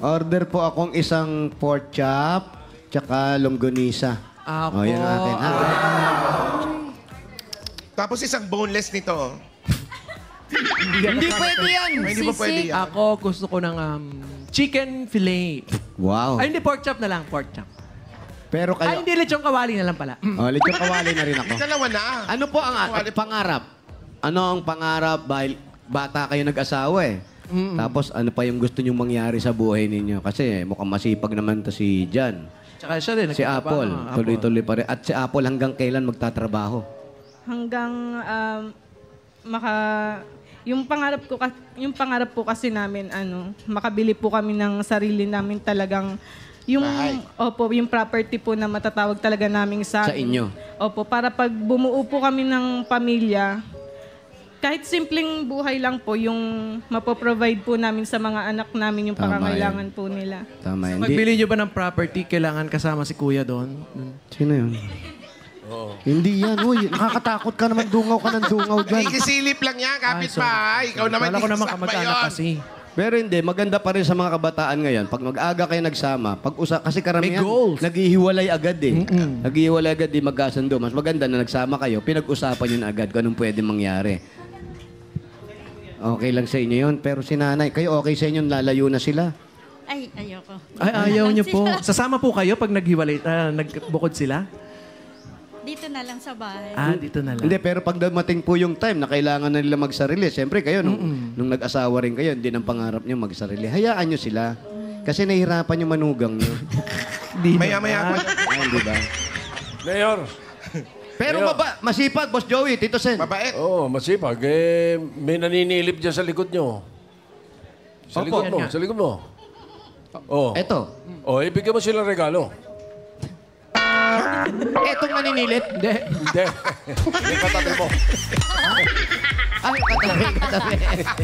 Order po akong isang pork chop, tsaka longganisa. Ako. O, yan natin. Ha? Tapos isang boneless nito. Hindi pwede yan! Hindi ba pwede yan? Ako gusto ko ng chicken fillet. Wow. Ay, hindi, pork chop na lang, pork chop. Pero Ay, kayo... hindi, lechong kawali na lang pala. Lechong kawali na rin ako. Dalawa na. Ano po ang pangarap? Ano ang pangarap? Dahil bata kayo nag-asawa eh. Tapos ano pa yung gusto nyong mangyari sa buhay ninyo? Kasi mukhang masipag naman to si Jan. Tsaka siya din. Si Apple. Tuloy-tuloy pa rin. At si Apple hanggang kailan magtatrabaho? Hanggang yung pangarap po kasi namin makabili po kami ng sarili namin talagang yung property po na matatawag talaga namin sa inyo. Opo, para pag bumuo po kami ng pamilya, kahit simpleng buhay lang po yung mapoprovide po namin sa mga anak namin yung Tama pangangailangan po nila. Tama. So, magbili nyo ba ng property, kailangan kasama si Kuya doon? Sino yun? Hindi yan. Uy, nakakatakot ka naman. Dungaw ka ng dungaw dyan. Ikisilip lang yan, kapitbahay. Ikaw naman, Kala ko naman isasama kamag-anak yun. kasi. Pero hindi, maganda pa rin sa mga kabataan ngayon. Pag mag-aga kayo nagsama, kasi karamihan, May goals. naghihiwalay agad eh. Naghihiwalay agad, di magkasundo. Mas maganda na nagsama kayo, pinag-usapan yun agad kung anong pwede mangyari. Okay lang sa inyo yun. Pero si nanay, kayo okay sa inyo, lalayo na sila. Ay, ayoko. Ay, ayaw nyo po. Sasama po kayo pag naghiwalay, nagbukod sila? Dito na lang sa bahay. Dito na lang. Hindi, pero pag dumating po yung time na kailangan na nila magsarili, siyempre kayo, nung nag-asawa rin kayo, hindi ang pangarap nyo magsarili. Hayaan nyo sila. Kasi nahihirapan yung manugang nyo. Maya-maya pa. Ay, di ba? Mayor. Pero masipag, Boss Joey, Tito Sen. Mabait. Oo, masipag. May naninilip dyan sa likod nyo. Sa Opo. likod mo, Yan nga. sa likod mo. Oh. Eto. Oh, ibigyan mo silang regalo. Etong naninilip. Hindi. Hindi. Yung katabi mo. Ay, katabi.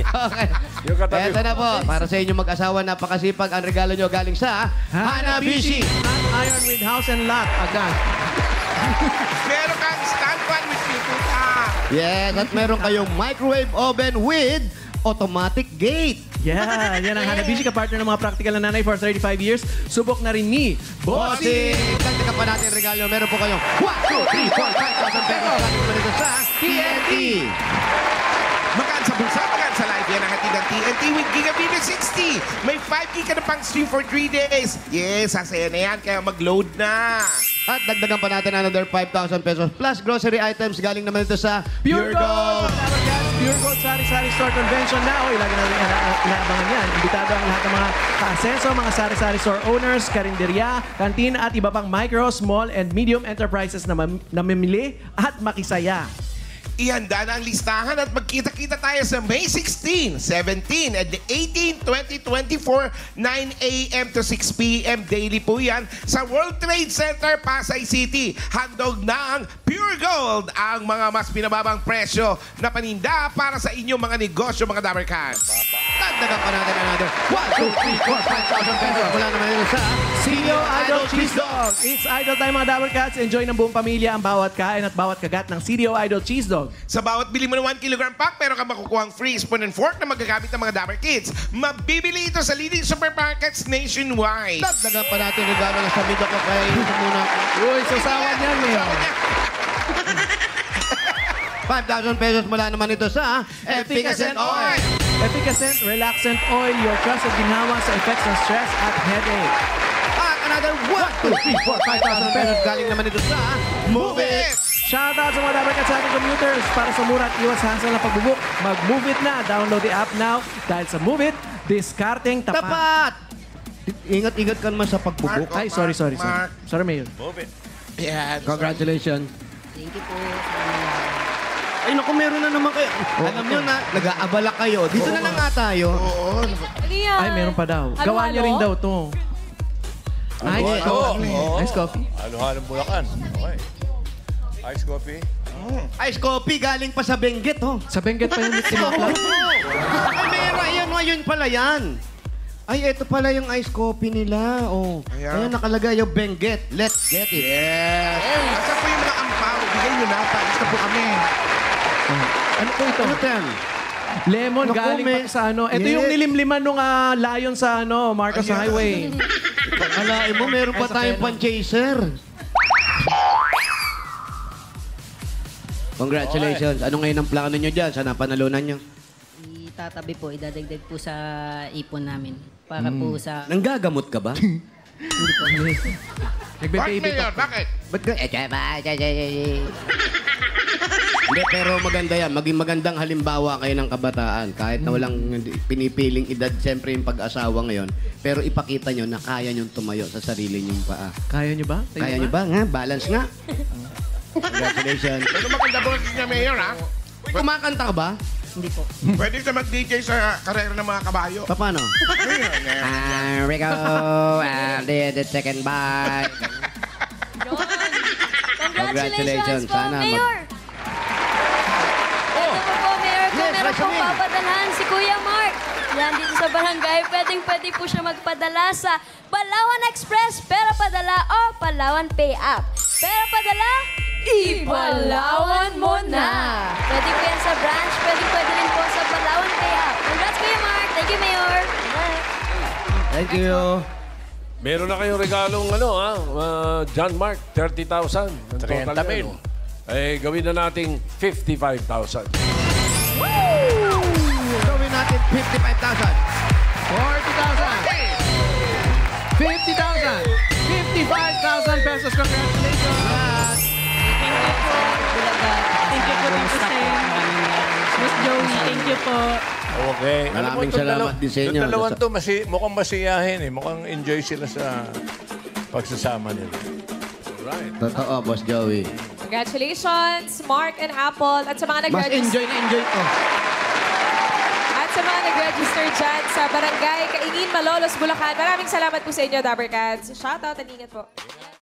Okay. Yung katabi Eto na po. Para sa inyo mag-asawa, napakasipag. Ang regalo nyo galing sa Hanabishi. Hot iron with house and lot. Agad. Meron kang stand fan with people Yes, at meron kayong microwave oven with automatic gate. Yeah, yan ang Hanabishi, ka-partner ng mga practical na nanay for 35 years. Subok na rin ni Bossing! Dagdagan pa natin regalo. Meron po kayong 1, 2, 3, 4, 5,000 pesos. Galing po nito sa TNT. Magaan sa bulsa, magaan sa live. Yan ang hatid ng TNT with Gigabit 60. May 5 gig ka na pang stream for 3 days. Yes, sasaya na yan. Kaya mag-load na. At dagdagan pa natin another 5,000 pesos plus grocery items galing naman ito sa Pure Gold! Pure Gold Sari-Sari Store Convention na. O, ilagay natin inaabangan yan. Imbitado ang lahat ng mga kaasenso, mga Sari-Sari Store owners, karinderya, kantin at iba pang micro, small, and medium enterprises na mamimili at makisaya. Ihanda na ang listahan at magkita-kita tayo sa May 16, 17, and 18, 2024, 9 a.m. to 6 p.m. Daily po yan sa World Trade Center, Pasay City. Handog ng Pure Gold ang mga mas pinababang presyo na paninda para sa inyong mga negosyo, mga Dabarcans. Dagdagan pa natin another 1, 2, 3, 4, 5,000 pesos. Wala naman ito sa Senior Idol Cheese Dog. It's Idol time mga Dabarcats. Enjoy ng buong pamilya ang bawat kain at bawat kagat ng Senior Idol Cheese Dog. Sa bawat bili mo ng 1 kilogram pack, meron ka makukuhang free spoon and fork na magagamit ng mga Dapper Kids. Mabibili ito sa leading supermarkets nationwide. dagdagan pa natin regalo na sa video ko kaya ito muna. Uy, susawan yan, Mayor. 5,000 pesos mula naman ito sa Efficacent Oil. Efficacent Relaxant Oil, your trusted ginawa sa effects ng stress at headache. At another 1, 2, 3, 4, 5,000 pesos galing naman ito sa Move It. Shoutout sa mga Dabarcats sa ating commuters para sa mura at iwas hassle na pagbubuk. Mag-Move It na. Download the app now. Dahil sa Move It, discarding tapat. Tapat! Ingat-ingat ka naman sa pagbubuk. Ay, sorry. Sorry, Mayor. Move it. Yeah, Congratulations. Thank you po. Ay, naku, meron na naman kayo. Alam nyo na, nag-aabala kayo. Dito na lang nga tayo. Oo. Ano yan? Ay, meron pa daw. Halo-halo? Gawa niya rin daw to. Ice coffee. Ice coffee. Halo-halong Bulacan. Okay. Ice coffee. Ice coffee galing pa sa Benguet, oh. Sa Benguet pa yun. Ay, meron. Ayun pala yan. Ay, ito pala yung ice coffee nila. Oh. Ayan, nakalagay yung Benguet. Let's get it. Yes. Asa po yung mga ampaw? Bigay nyo na. Palis na po kami. Ano po ito? Ano yan? Lemon Naku, galing pa sa ano. Ito yung nilimliman nung lion sa ano, Marcos Highway. Alain mo, meron pa tayong pan-chaser. Congratulations. Ano ngayon ang plano nyo dyan? Sana panalunan nyo? Itatabi po, idadagdag po sa ipon namin. Para po sa... Nanggagamot ka ba? Hindi po. Bakit, Mayor? Bakit? Ba't ka... Hindi, pero maganda yan. Maging magandang halimbawa kayo ng kabataan. Kahit na walang pinipiling edad, siyempre yung pag-asawa ngayon. Pero ipakita nyo na kaya nyo tumayo sa sarili nyong paa. Kaya nyo ba? Kaya nyo ba? Nga, balance nga. Congratulations. Pero maganda boses niya, Mayor, ha? Kumakanta ka ba? Hindi po. Pwede ka mag-DJ sa karera ng mga kabayo. Paano? Rico, did the second bite. Congratulations po, Sana Mayor! Ito po po, Mayor. Kung Yes, meron pong Rasamin. papadalhan si Kuya Mark. Yan dito sa barangay, pwede po siya magpadala sa Palawan Express, Pera Padala o Palawan Pay App. Pera Padala, ipalawan mo na! Pwede po yan sa branch, pwede rin po sa Palawan Pay App. Congrats, Kuya Mark! Thank you, Mayor! Thank you. Meron na kayong regalong John Mark, 30,000. Ang total 30,000. yan, eh, gawin na nating 55,000. Gawin natin 55,000. 40,000. 50,000. 55,000 pesos. Congratulations. Thank you po, Tito Sen. Miss Joey, thank you po. Okay. Maraming salamat din sa inyo. Yung dalawang to, mukhang masiyahin eh. Mukhang enjoy sila sa pagsasama nila. Alright. Totoo, Boss Joey. Congratulations, Mark and Apple. At sa mga Mas nag-register. enjoy na enjoy ko. At sa mga nag-register dyan sa Barangay Kaingin, Malolos, Bulacan. Maraming salamat po sa inyo, Dabarcats. Shoutout at ingat po.